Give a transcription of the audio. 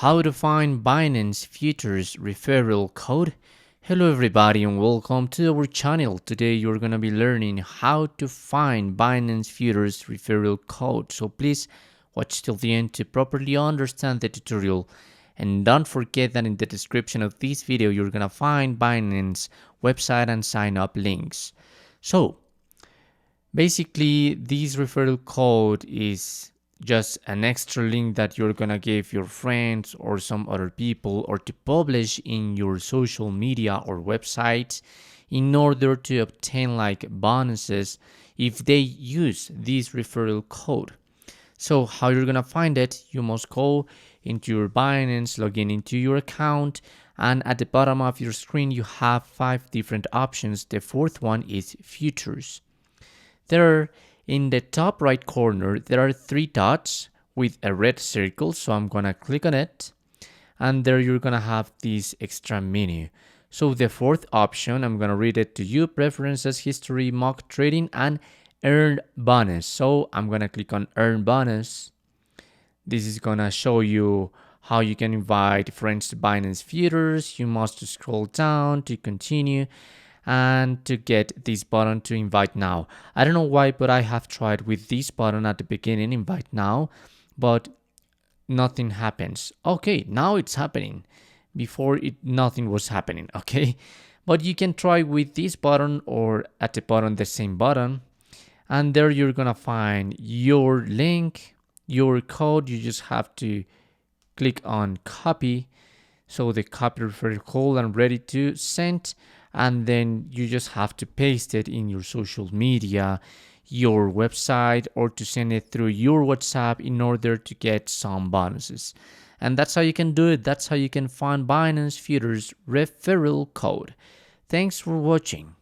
How to find Binance Futures referral code. Hello everybody and welcome to our channel. Today you're going to be learning how to find Binance Futures referral code. So please watch till the end to properly understand the tutorial. And don't forget that in the description of this video you're going to find Binance website and sign up links. So basically this referral code is just an extra link that you're gonna give your friends or some other people or to publish in your social media or websites in order to obtain like bonuses if they use this referral code. So how you're gonna find it, you must go into your Binance, log into your account, and at the bottom of your screen you have 5 different options. The fourth one is futures. There, in the top right corner, there are 3 dots with a red circle, so I'm gonna click on it, and there you're gonna have this extra menu. So the fourth option, I'm gonna read it to you: preferences, history, mock trading, and earn bonus. So I'm gonna click on earn bonus. This is gonna show you how you can invite friends to Binance Futures. You must scroll down to continue and to get this button to invite now. I don't know why, but I have tried with this button at the beginning, invite now, but nothing happens. Okay, now it's happening. Before it, nothing was happening, okay? But you can try with this button or at the bottom, the same button. And there you're gonna find your link, your code. You just have to click on copy. So the copy referral code and ready to send. And then you just have to paste it in your social media, your website, or to send it through your WhatsApp in order to get some bonuses. And that's how you can do it. That's how you can find Binance Futures referral code. Thanks for watching.